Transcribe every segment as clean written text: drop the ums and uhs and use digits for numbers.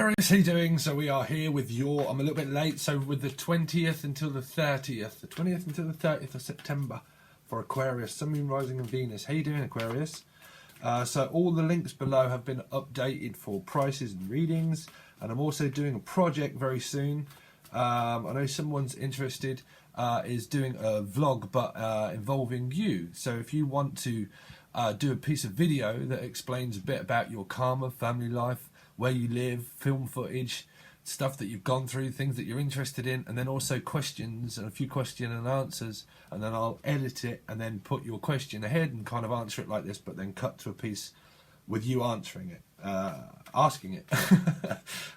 Aquarius, how you doing? So we are here with I'm a little bit late, so with the 20th until the 30th, the 20th until the 30th of September for Aquarius, Sun, Moon, Rising and Venus. How you doing, Aquarius? So all the links below have been updated for prices and readings, and I'm also doing a project very soon. I know someone's interested, is doing a vlog but involving you. So if you want to do a piece of video that explains a bit about your karma, family life, where you live, film footage, stuff that you've gone through, things that you're interested in, and then also questions and a few question and answers, and then I'll edit it and then put your question ahead and kind of answer it like this, but then cut to a piece with you answering it, asking it.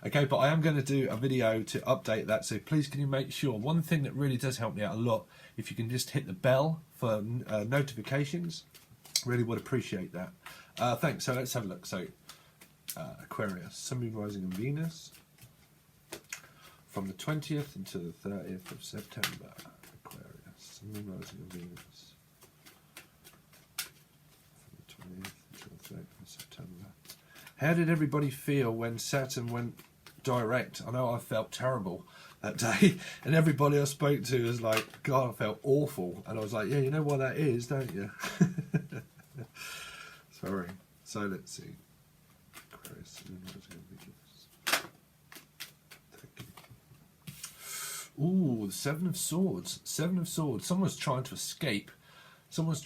Okay, but I am going to do a video to update that, so please can you make sure, one thing that really does help me out a lot, if you can just hit the bell for notifications, really would appreciate that. Thanks. So let's have a look. So Aquarius, Sun, Moon, Rising and Venus from the 20th until the 30th of September. Aquarius, Sun, Moon, Rising and Venus from the 20th until the 30th of September. How did everybody feel when Saturn went direct? I know I felt terrible that day, and everybody I spoke to was like, God, I felt awful. And I was like, yeah, you know what that is, don't you? Sorry. So let's see. Ooh, the Seven of Swords. Seven of Swords. Someone's trying to escape. Someone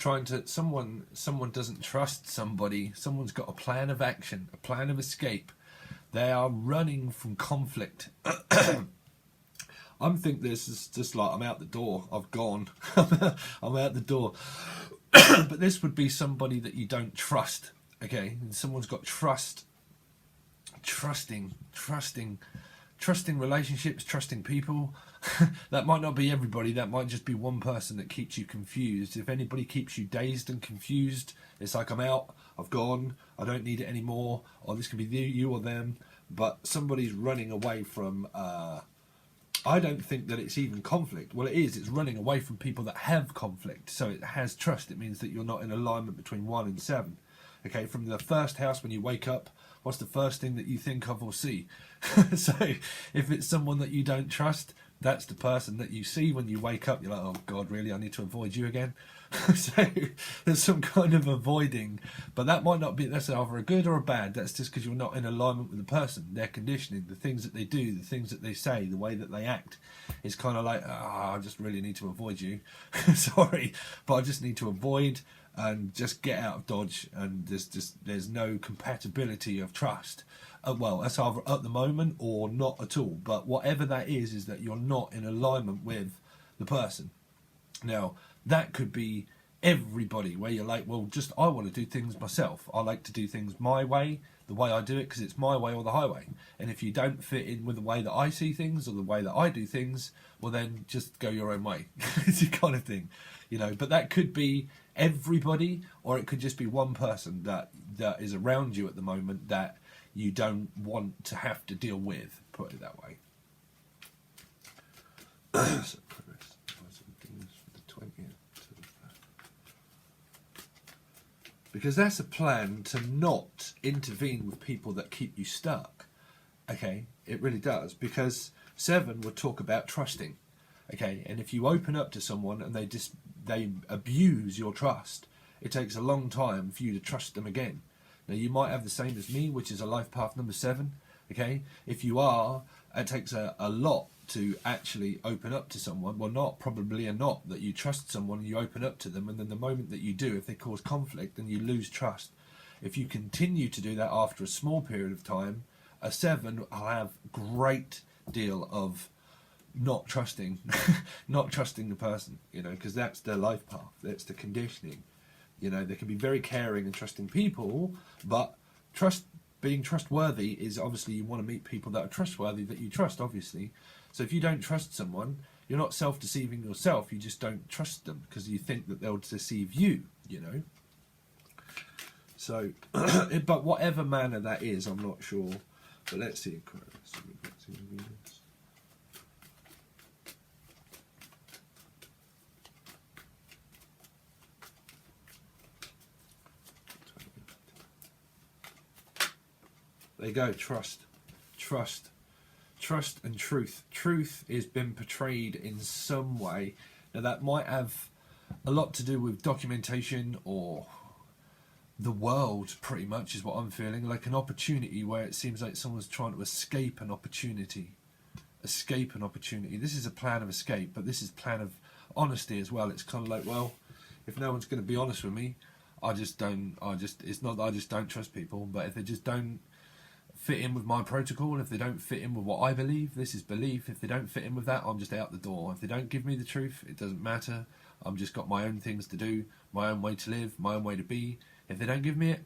doesn't trust somebody. Someone's got a plan of action, a plan of escape. They are running from conflict. I think this is just like, I'm out the door. I've gone. I'm out the door. But this would be somebody that you don't trust. Okay, and someone's got trusting relationships, trusting people. That might not be everybody, that might just be one person that keeps you confused. If anybody keeps you dazed and confused, it's like, I'm out, I've gone, I don't need it anymore, or this could be you or them, but somebody's running away from, I don't think that it's even conflict. Well, it is, it's running away from people that have conflict, so it has trust. It means that you're not in alignment between 1 and 7. Okay, from the first house when you wake up, what's the first thing that you think of or see? So if it's someone that you don't trust, that's the person that you see when you wake up. You're like, oh God, really? I need to avoid you again? So there's some kind of avoiding, but that might not be, that's either a good or a bad. That's just because you're not in alignment with the person, their conditioning, the things that they do, the things that they say, the way that they act. It's kind of like, I just really need to avoid you. Sorry, but I just need to avoid and just get out of Dodge, and there's no compatibility of trust. Well, that's either at the moment or not at all, but whatever that is that you're not in alignment with the person. Now, that could be everybody, where you're like, well, just I want to do things myself. I like to do things my way, the way I do it, because it's my way or the highway. And if you don't fit in with the way that I see things or the way that I do things, well, then just go your own way. It's the kind of thing, you know. But that could be everybody, or it could just be one person that is around you at the moment that you don't want to have to deal with, put it that way. So, because that's a plan to not intervene with people that keep you stuck. Okay, it really does, because 7 would talk about trusting. Okay, and if you open up to someone and they abuse your trust, it takes a long time for you to trust them again. Now, you might have the same as me, which is a life path number 7. Okay, if you are, it takes a lot to actually open up to someone. Well, not probably not that you trust someone and you open up to them, and then the moment that you do, if they cause conflict, then you lose trust. If you continue to do that after a small period of time, a 7 will have great deal of not trusting not trusting the person, you know, because that's their life path, that's the conditioning. You know, they can be very caring and trusting people, but being trustworthy is, obviously you want to meet people that are trustworthy, that you trust, obviously. So if you don't trust someone, you're not self-deceiving yourself, you just don't trust them because you think that they'll deceive you, you know. So but whatever manner that is, I'm not sure. But let's see. There you go, trust. trust. Trust and truth. Truth is been portrayed in some way. Now that might have a lot to do with documentation or the world, pretty much is what I'm feeling, like an opportunity where it seems like someone's trying to escape an opportunity. Escape an opportunity. This is a plan of escape, but this is plan of honesty as well. It's kind of like, well, if no one's going to be honest with me, it's not that I just don't trust people, but if they just don't fit in with my protocol, if they don't fit in with what I believe, this is belief, if they don't fit in with that, I'm just out the door. If they don't give me the truth, it doesn't matter. I'm just got my own things to do, my own way to live, my own way to be. If they don't give me it,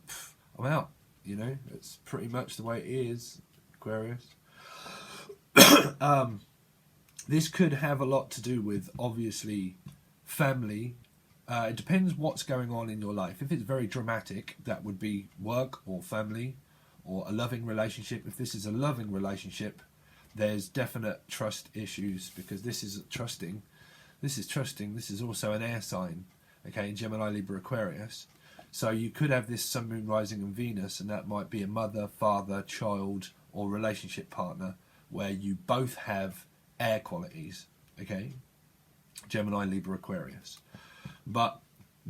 I'm out. You know, it's pretty much the way it is, Aquarius. This could have a lot to do with, obviously, family. It depends what's going on in your life. If it's very dramatic, that would be work or family or a loving relationship. If this is a loving relationship, there's definite trust issues, because this is trusting. This is trusting. This is also an air sign, okay, Gemini, Libra, Aquarius. So you could have this Sun, Moon, Rising and Venus, and that might be a mother, father, child or relationship partner where you both have air qualities, okay, Gemini, Libra, Aquarius. But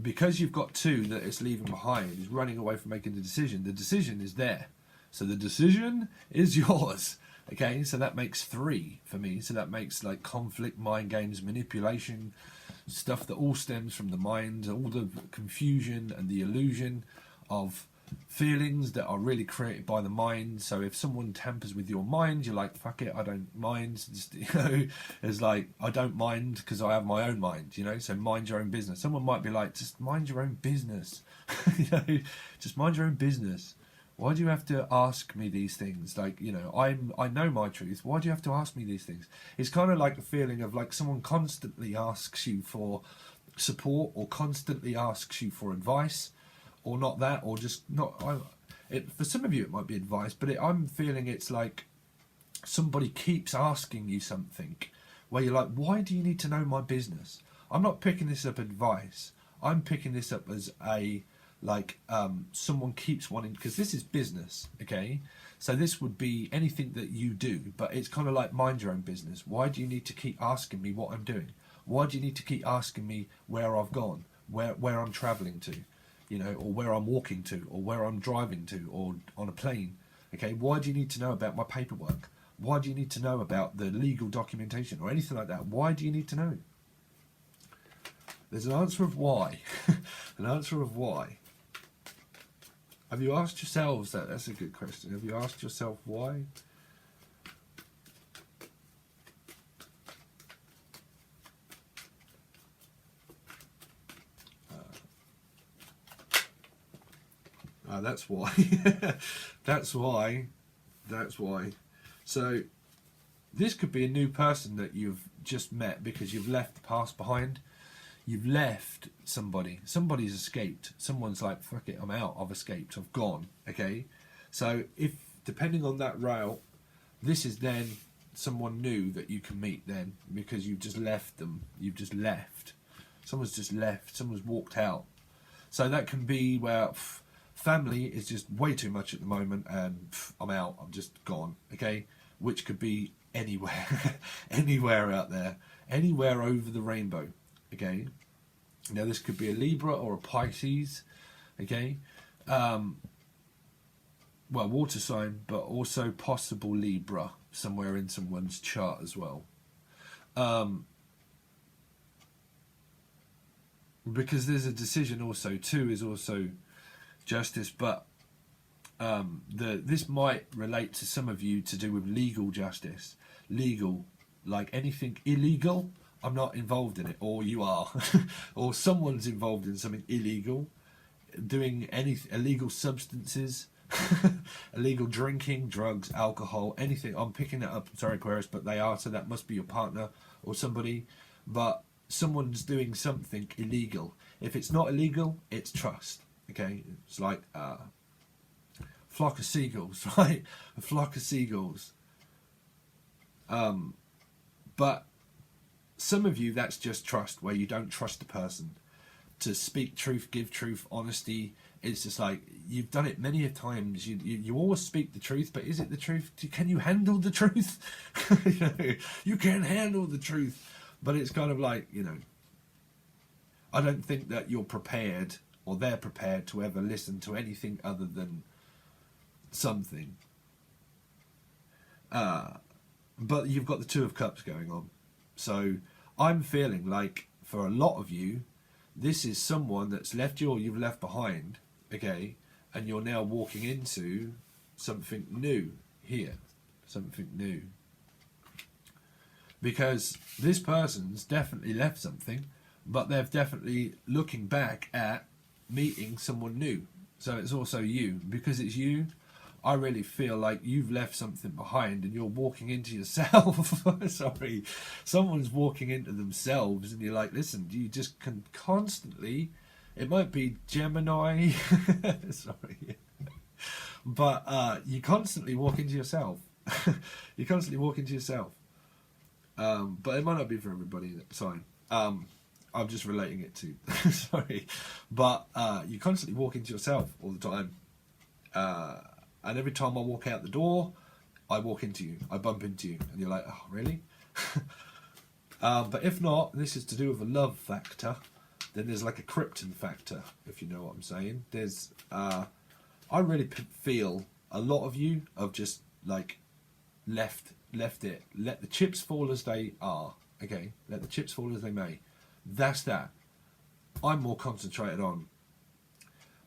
because you've got two that it's leaving behind, is running away from making the decision is there. So the decision is yours, okay? So that makes 3 for me. So that makes like conflict, mind games, manipulation, stuff that all stems from the mind, all the confusion and the illusion of feelings that are really created by the mind. So if someone tampers with your mind, you're like, fuck it, I don't mind. Just, you know, it's like, I don't mind because I have my own mind, you know, so mind your own business. Someone might be like, just mind your own business. You know, just mind your own business. Why do you have to ask me these things? Like, you know, I know my truth. Why do you have to ask me these things? It's kind of like the feeling of like someone constantly asks you for support or constantly asks you for advice, or not that, or just not. For some of you it might be advice, but I'm feeling it's like somebody keeps asking you something where you're like, why do you need to know my business? I'm not picking this up advice. I'm picking this up as a someone keeps wanting, because this is business, okay? So this would be anything that you do, but it's kind of like mind your own business. Why do you need to keep asking me what I'm doing? Why do you need to keep asking me where I've gone, where I'm traveling to, you know, or where I'm walking to, or where I'm driving to, or on a plane, okay? Why do you need to know about my paperwork? Why do you need to know about the legal documentation or anything like that? Why do you need to know? There's an answer of why. An answer of why. Have you asked yourselves that? That's a good question. Have you asked yourself why? That's why. That's why. That's why. So this could be a new person that you've just met because you've left the past behind. You've left somebody. Somebody's escaped. Someone's like, fuck it, I'm out. I've escaped. I've gone. Okay? So if, depending on that route, this is then someone new that you can meet then, because you've just left them. You've just left. Someone's just left. Someone's walked out. So that can be where family is just way too much at the moment and I'm out. I'm just gone. Okay? Which could be anywhere. Anywhere out there. Anywhere over the rainbow. Okay, now this could be a Libra or a Pisces, okay, well, water sign, but also possible Libra somewhere in someone's chart as well, because there's a decision also. 2 is also justice, but this might relate to some of you to do with legal justice, legal, like anything illegal. I'm not involved in it, or you are, or someone's involved in something illegal, doing any illegal substances, illegal drinking, drugs, alcohol, anything. I'm picking that up, sorry Aquarius, but they are, so that must be your partner or somebody, but someone's doing something illegal. If it's not illegal, it's trust, okay? It's like a flock of seagulls, right? A flock of seagulls. But some of you, that's just trust, where you don't trust the person to speak truth, give truth, honesty, It's just like, you've done it many a times. You always speak the truth, but is it the truth? Can you handle the truth? You know, you can handle the truth. But it's kind of like, you know, I don't think that you're prepared, or they're prepared, to ever listen to anything other than something. But you've got the Two of Cups going on. So I'm feeling like, for a lot of you, this is someone that's left you, or you've left behind, okay, and you're now walking into something new here. Something new. Because this person's definitely left something, but they're definitely looking back at meeting someone new. So it's also you. Because it's you, I really feel like you've left something behind and you're walking into yourself. Sorry. Someone's walking into themselves and you're like, listen, you just can constantly, it might be Gemini, sorry, but you constantly walk into yourself. You constantly walk into yourself. But it might not be for everybody, that's fine. I'm just relating it to, sorry. But you constantly walk into yourself all the time. And every time I walk out the door, I walk into you. I bump into you. And you're like, oh, really? But if not, this is to do with a love factor, then there's like a krypton factor, if you know what I'm saying. There's, I really feel a lot of you have just, like, left it. Let the chips fall as they are. Okay? Let the chips fall as they may. That's that. I'm more concentrated on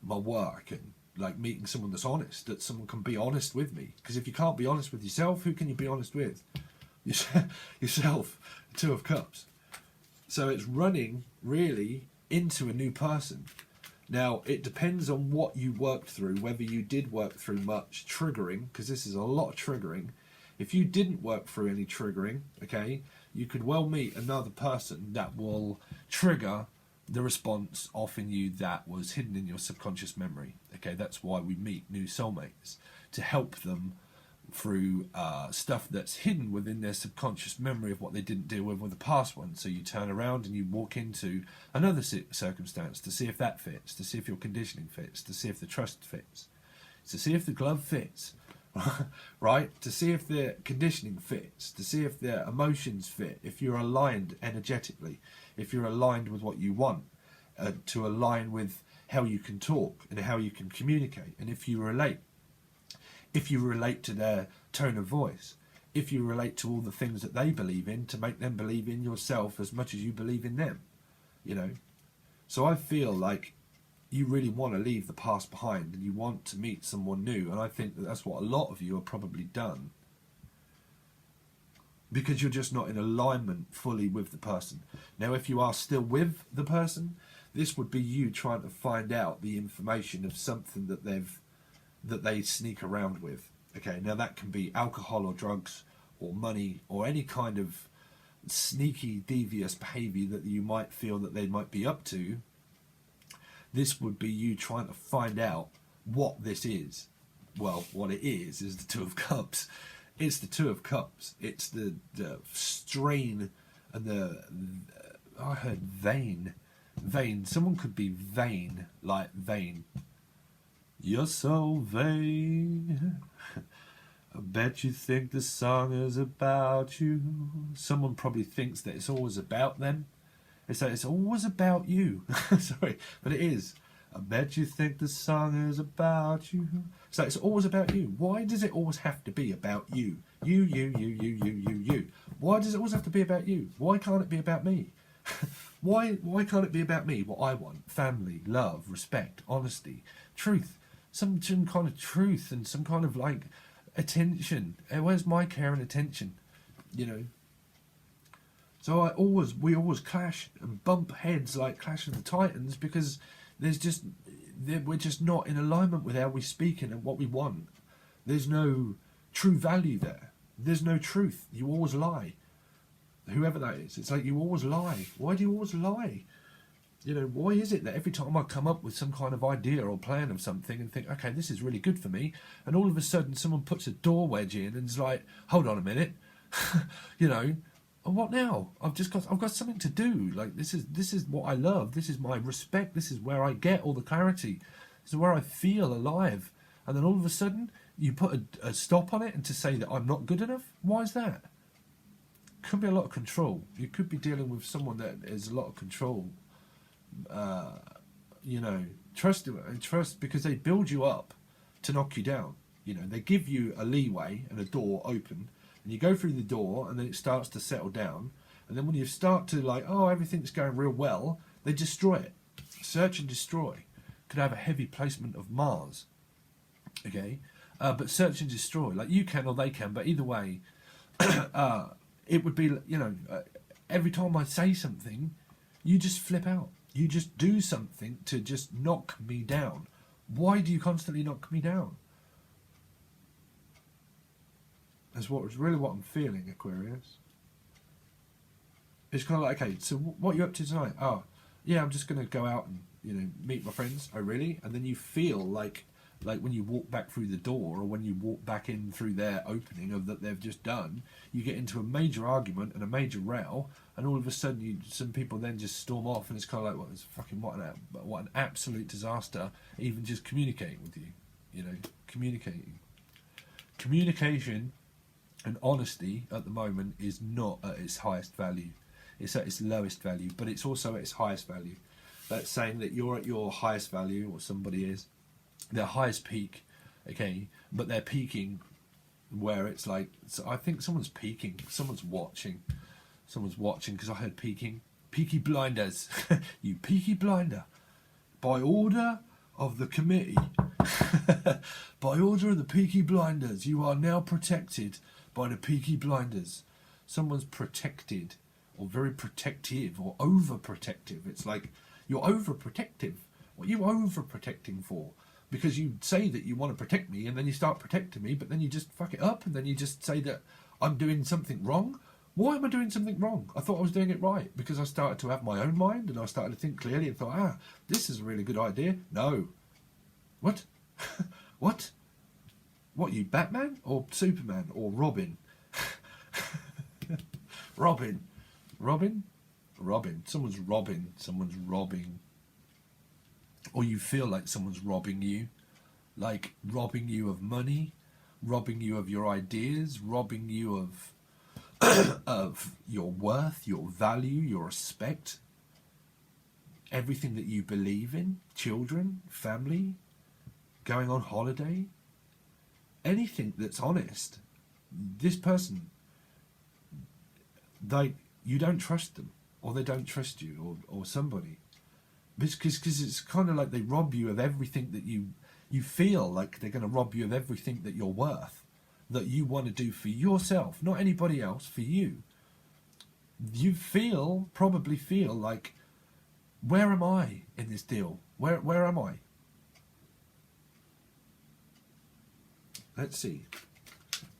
my work and, like, meeting someone that's honest, that someone can be honest with me. Because if you can't be honest with yourself, who can you be honest with? Yourself. Two of Cups. So it's running, really, into a new person. Now, it depends on what you worked through, whether you did work through much triggering, because this is a lot of triggering. If you didn't work through any triggering, okay, you could well meet another person that will trigger the response off in you that was hidden in your subconscious memory. Okay, that's why we meet new soulmates, to help them through stuff that's hidden within their subconscious memory of what they didn't deal with the past one. So you turn around and you walk into another circumstance to see if that fits, to see if your conditioning fits, to see if the trust fits, to see if the glove fits, right? To see if the conditioning fits, to see if the emotions fit, if you're aligned energetically, if you're aligned with what you want, to align with how you can talk and how you can communicate, and if you relate to their tone of voice, if you relate to all the things that they believe in, to make them believe in yourself as much as you believe in them, you know. So I feel like you really want to leave the past behind and you want to meet someone new, and I think that that's what a lot of you have probably done, because you're just not in alignment fully with the person. Now, if you are still with the person, this would be you trying to find out the information of something that they sneak around with. Okay, now that can be alcohol or drugs or money or any kind of sneaky, devious behaviour that you might feel that they might be up to. This would be you trying to find out what this is. Well, what it is the Two of Cups. It's the Two of Cups. It's the strain and I heard vain. Vain. Someone could be vain, like vain. You're so vain. I bet you think the song is about you. Someone probably thinks that it's always about them. It's like, it's always about you. Sorry, but it is. I bet you think the song is about you. So it's always about you. Why does it always have to be about you? You. Why does it always have to be about you? Why can't it be about me? Why can't it be about me? What I want. Family, love, respect, honesty, truth. Some kind of truth and some kind of, like, attention. Where's my care and attention? You know. So we always clash and bump heads like Clash of the Titans, because we're just not in alignment with how we speak and what we want. There's no true value there. There's no truth. You always lie. Whoever that is, it's like you always lie. Why do you always lie? You know, why is it that every time I come up with some kind of idea or plan of something and think, okay, this is really good for me, and all of a sudden someone puts a door wedge in and is like, hold on a minute, you know, and what now? I've got something to do. Like, this is what I love. This is my respect. This is where I get all the clarity. It's where I feel alive. And then all of a sudden, you put a stop on it, and to say that I'm not good enough? Why is that? Could be a lot of control. You could be dealing with someone that is a lot of control. You know, trust because they build you up to knock you down. You know, they give you a leeway and a door open, and you go through the door, and then it starts to settle down. And then when you start to like, oh, everything's going real well, they destroy it. Search and destroy. Could have a heavy placement of Mars. Okay, but search and destroy, like you can or they can, but either way, it would be, you know, every time I say something, you just flip out. You just do something to just knock me down. Why do you constantly knock me down? That's really what I'm feeling, Aquarius. It's kind of like, okay, so what are you up to tonight? Oh, yeah, I'm just going to go out and, you know, meet my friends. Oh, really? And then you feel like when you walk back through the door, or when you walk back in through their opening of that they've just done, you get into a major argument and a major row, and all of a sudden some people then just storm off, and it's kind of like, well, it's fucking what an absolute disaster, even just communicating with you, you know, communication and honesty at the moment is not at its highest value. It's at its lowest value, but it's also at its highest value. That's saying that you're at your highest value, or somebody is their highest peak, okay, but they're peaking where it's like, so I think someone's peaking, someone's watching, because I heard peaking. Peaky Blinders. You peaky blinder. By order of the committee, by order of the Peaky Blinders, you are now protected by the Peaky Blinders. Someone's protected, or very protective, or overprotective. It's like, you're overprotective. What are you overprotecting for? Because you say that you want to protect me, and then you start protecting me, but then you just fuck it up, and then you just say that I'm doing something wrong. Why am I doing something wrong? I thought I was doing it right, because I started to have my own mind, and I started to think clearly, and thought, this is a really good idea. No. What? What? What, you Batman? Or Superman? Or Robin? Robin. Someone's robbing. Or you feel like someone's robbing you. Like robbing you of money, robbing you of your ideas, robbing you of of your worth, your value, your respect, everything that you believe in, children, family, going on holiday, anything that's honest. This person, you don't trust them, or they don't trust you, or somebody, because it's kind of like they rob you of everything that you feel like they're going to rob you of everything that you're worth, that you want to do for yourself, not anybody else, for you. You probably feel like, where am I in this deal? Where am I? Let's see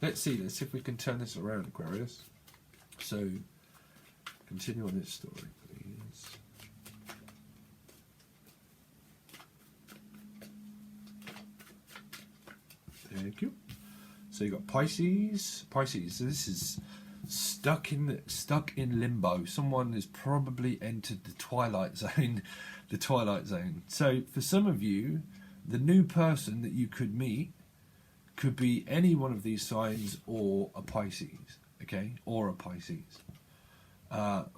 if we can turn this around, Aquarius. So, continue on this story, please. Thank you. So you got Pisces. So this is stuck in limbo. Someone has probably entered the twilight zone. So for some of you, the new person that you could meet could be any one of these signs, or a Pisces. Okay, or a Pisces.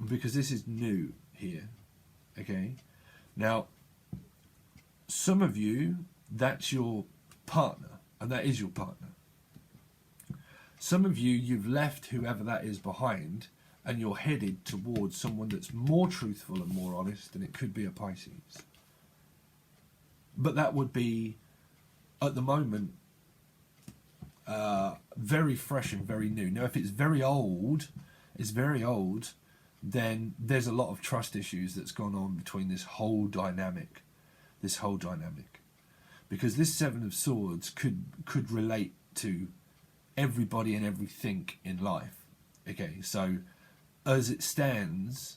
Because this is new here. Okay. Now, some of you, that's your partner. And that is your partner. Some of you, you've left whoever that is behind, and you're headed towards someone that's more truthful and more honest, and it could be a Pisces. But that would be, at the moment, very fresh and very new. Now, if it's very old, then there's a lot of trust issues that's gone on between this whole dynamic. Because this Seven of Swords could relate to everybody and everything in life. Okay, so as it stands,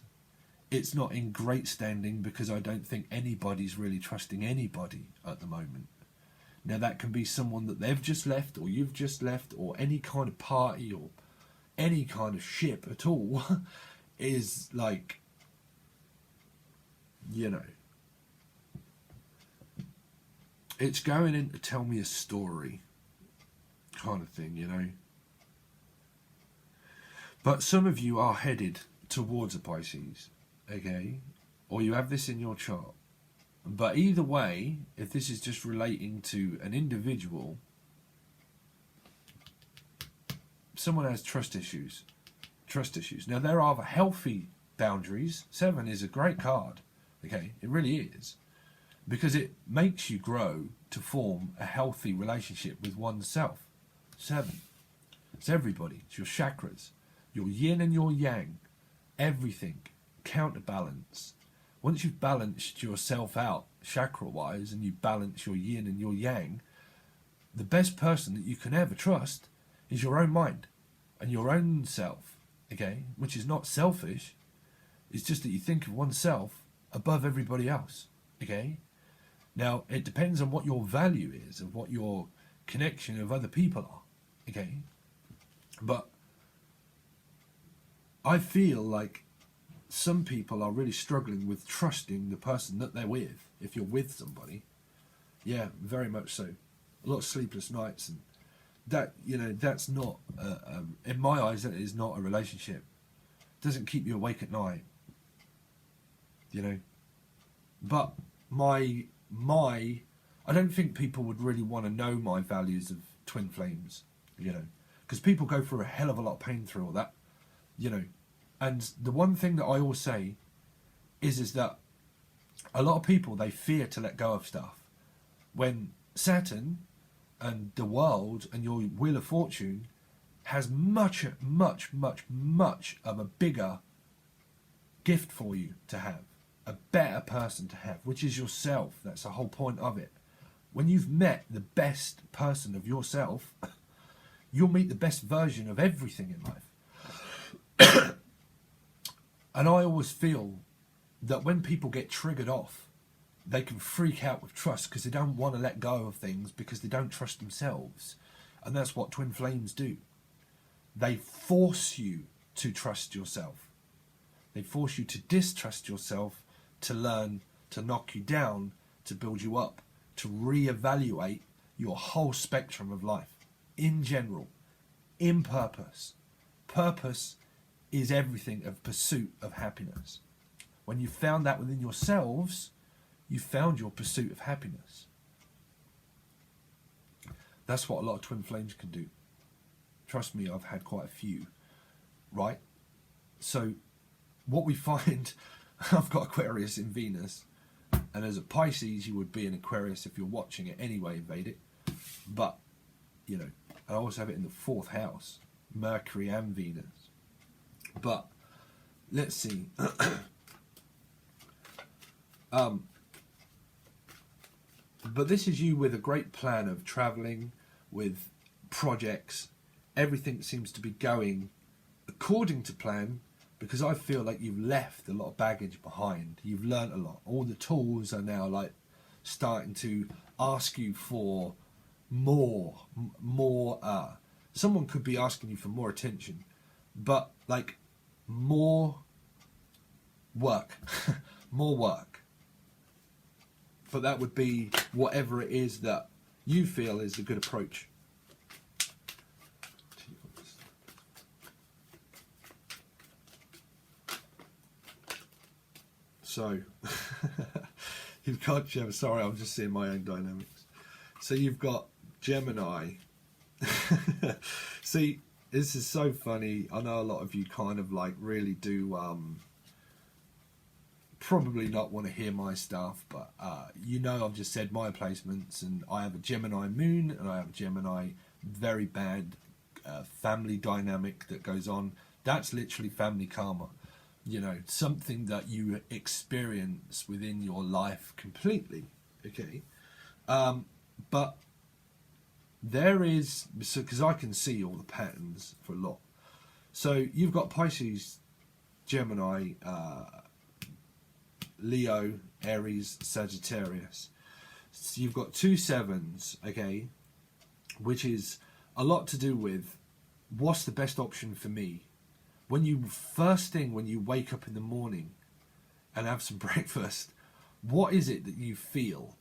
it's not in great standing, because I don't think anybody's really trusting anybody at the moment. Now, that can be someone that they've just left, or you've just left, or any kind of party, or any kind of ship at all, is like, you know, it's going in to tell me a story kind of thing, you know. But some of you are headed towards a Pisces, okay? Or you have this in your chart. But either way, if this is just relating to an individual, someone has trust issues. Trust issues. Now, there are healthy boundaries. 7 is a great card, okay? It really is. Because it makes you grow to form a healthy relationship with oneself. 7. It's everybody. It's your chakras. Your yin and your yang. Everything. Counterbalance. Once you've balanced yourself out chakra-wise and you balance your yin and your yang, the best person that you can ever trust is your own mind and your own self, okay? Which is not selfish. It's just that you think of oneself above everybody else, okay? Now, it depends on what your value is and what your connection of other people are, okay? But I feel like some people are really struggling with trusting the person that they're with. If you're with somebody, yeah, very much so. A lot of sleepless nights, and that, you know, that's not in my eyes, that is not a relationship. It doesn't keep you awake at night, you know. But my I don't think people would really want to know my values of twin flames, you know, because people go through a hell of a lot of pain through all that, you know. And the one thing that I always say is that a lot of people, they fear to let go of stuff. When Saturn and the world and your Wheel of Fortune has much of a bigger gift for you to have, a better person to have, which is yourself. That's the whole point of it. When you've met the best person of yourself, you'll meet the best version of everything in life. And I always feel that when people get triggered off, they can freak out with trust because they don't want to let go of things because they don't trust themselves. And that's what twin flames do. They force you to trust yourself. They force you to distrust yourself, to learn, to knock you down, to build you up, to reevaluate your whole spectrum of life in general, in purpose. Purpose is everything of pursuit of happiness. When you found that within yourselves, you found your pursuit of happiness. That's what a lot of twin flames can do. Trust me, I've had quite a few, right? So what we find, I've got Aquarius in Venus, and as a Pisces, you would be an Aquarius if you're watching it anyway, invade it. But, you know, I also have it in the 4th house, Mercury and Venus. But let's see. But this is you with a great plan of traveling, with projects. Everything seems to be going according to plan, because I feel like you've left a lot of baggage behind. You've learnt a lot. All the tools are now like starting to ask you for more. Someone could be asking you for more attention, but like more work. More work. But that would be whatever it is that you feel is a good approach. So, you've got Gemini. Sorry, I'm just seeing my own dynamics. So you've got Gemini. See, this is so funny. I know a lot of you kind of like really do probably not want to hear my stuff, but you know, I've just said my placements, and I have a Gemini moon and I have a Gemini very bad family dynamic that goes on. That's literally family karma, you know, something that you experience within your life completely, okay? But there is, so because I can see all the patterns for a lot. So you've got Pisces, Gemini, Leo, Aries, Sagittarius. So you've got 2 7s, okay, which is a lot to do with what's the best option for me. When you first thing when you wake up in the morning and have some breakfast, what is it that you feel?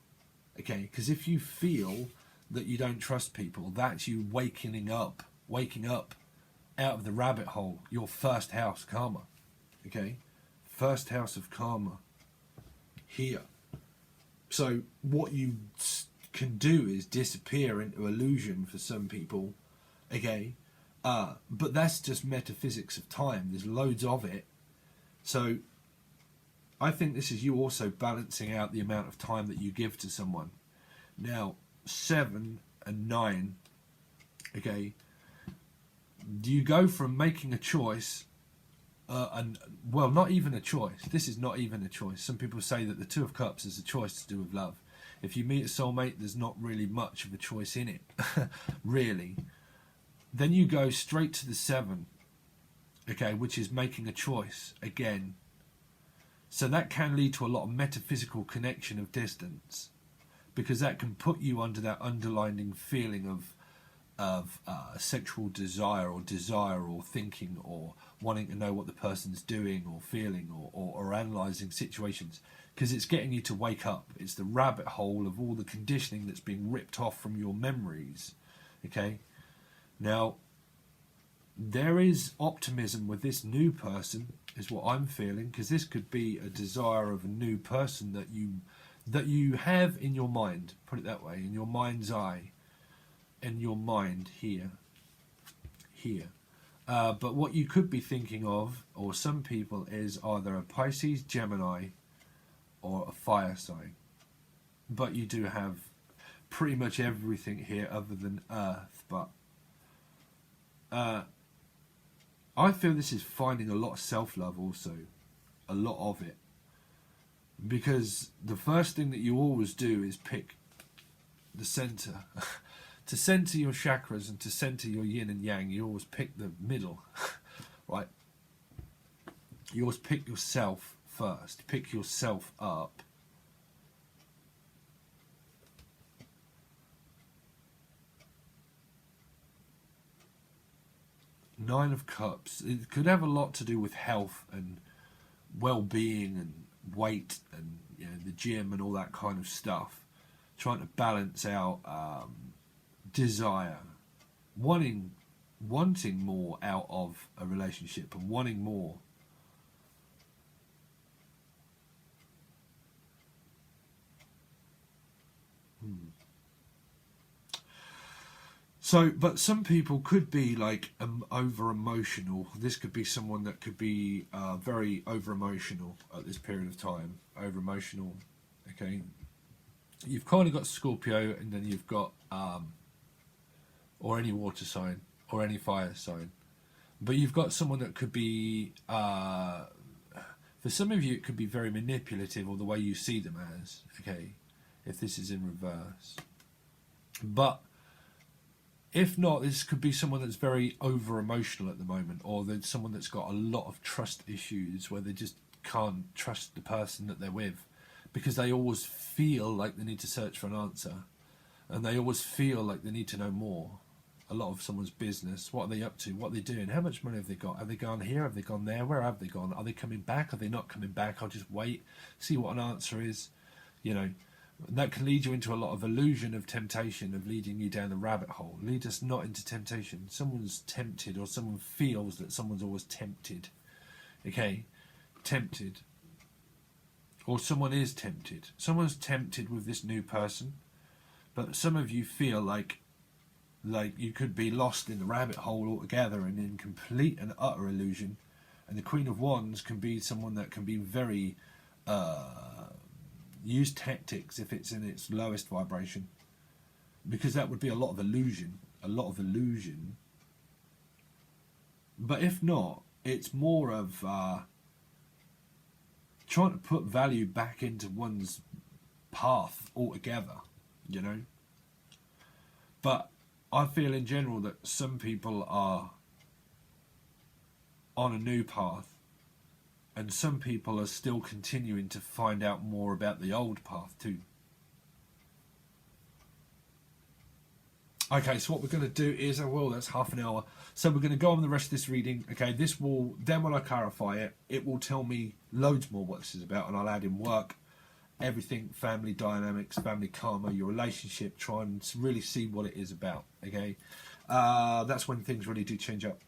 Okay, because if you feel that you don't trust people, that's you waking up out of the rabbit hole, your first house karma. Okay, first house of karma here. So what you can do is disappear into illusion for some people. Okay, but that's just metaphysics of time. There's loads of it. So I think this is you also balancing out the amount of time that you give to someone. Now, 7 and 9, okay, you go from making a choice, and well, not even a choice. This is not even a choice. Some people say that the Two of Cups is a choice to do with love. If you meet a soulmate, there's not really much of a choice in it, really. Then you go straight to the 7, okay, which is making a choice again. So that can lead to a lot of metaphysical connection of distance, because that can put you under that underlying feeling of sexual desire or thinking or wanting to know what the person's doing or feeling or analysing situations, because it's getting you to wake up. It's the rabbit hole of all the conditioning that's being ripped off from your memories. Okay, now there is optimism with this new person, is what I'm feeling, because this could be a desire of a new person that you have in your mind, put it that way, in your mind's eye, in your mind here. But what you could be thinking of, or some people, is either a Pisces, Gemini, or a fire sign. But you do have pretty much everything here other than Earth. But I feel this is finding a lot of self-love also, a lot of it. Because the first thing that you always do is pick the center. To center your chakras and to center your yin and yang, you always pick the middle, right? You always pick yourself first. Pick yourself up. Nine of Cups. It could have a lot to do with health and well-being and weight and, you know, the gym and all that kind of stuff. Trying to balance out desire, wanting more out of a relationship and wanting more. So, but some people could be like over emotional. This could be someone that could be very over emotional at this period of time. Over emotional, okay. You've kind of got Scorpio, and then you've got or any water sign or any fire sign. But you've got someone that could be, for some of you, it could be very manipulative, or the way you see them as, okay, if this is in reverse. But if not, this could be someone that's very over-emotional at the moment, or there's someone that's got a lot of trust issues where they just can't trust the person that they're with, because they always feel like they need to search for an answer, and they always feel like they need to know more. A lot of someone's business. What are they up to? What are they doing? How much money have they got? Have they gone here? Have they gone there? Where have they gone? Are they coming back? Are they not coming back? I'll just wait, see what an answer is. You know, that can lead you into a lot of illusion of temptation, of leading you down the rabbit hole. Lead us not into temptation. Someone's tempted, or someone feels that someone's always tempted. Okay? Tempted. Or someone is tempted. Someone's tempted with this new person. But some of you feel like you could be lost in the rabbit hole altogether and in complete and utter illusion. And the Queen of Wands can be someone that can be very use tactics if it's in its lowest vibration, because that would be a lot of illusion, but if not, it's more of trying to put value back into one's path altogether, you know. But I feel in general that some people are on a new path, and some people are still continuing to find out more about the old path too. Okay, so what we're going to do is, that's half an hour. So we're going to go on the rest of this reading. Okay, this will, then when I clarify it, it will tell me loads more what this is about, and I'll add in work everything, family dynamics, family karma, your relationship, try and really see what it is about, okay? That's when things really do change up.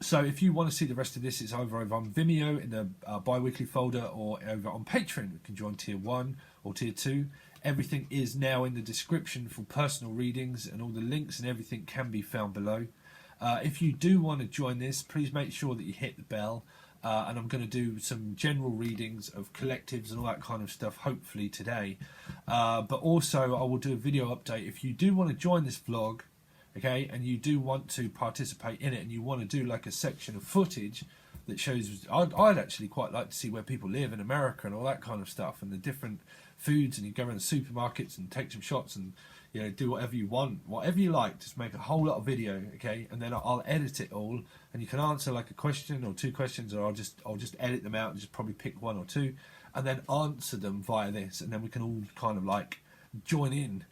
So if you want to see the rest of this, it's over on Vimeo in the bi-weekly folder, or over on Patreon. You can join tier 1 or tier 2. Everything is now in the description for personal readings, and all the links and everything can be found below. If you do want to join this, please make sure that you hit the bell. And I'm going to do some general readings of collectives and all that kind of stuff, hopefully today. But also, I will do a video update. If you do want to join this vlog, okay, and you do want to participate in it, and you want to do like a section of footage that shows, I'd actually quite like to see where people live in America and all that kind of stuff, and the different foods, and you go around the supermarkets and take some shots, and you know, do whatever you want, whatever you like. Just make a whole lot of video, okay, and then I'll edit it all, and you can answer like a question or 2 questions, or I'll just edit them out and just probably pick 1 or 2, and then answer them via this, and then we can all kind of like join in.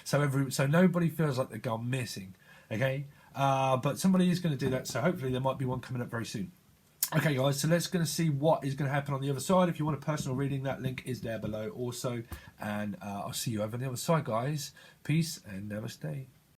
so nobody feels like they've gone missing, okay? But somebody is going to do that, so hopefully there might be one coming up very soon. Okay guys, so let's going to see what is going to happen on the other side. If you want a personal reading, that link is there below also, and I'll see you over on the other side, guys. Peace and namaste.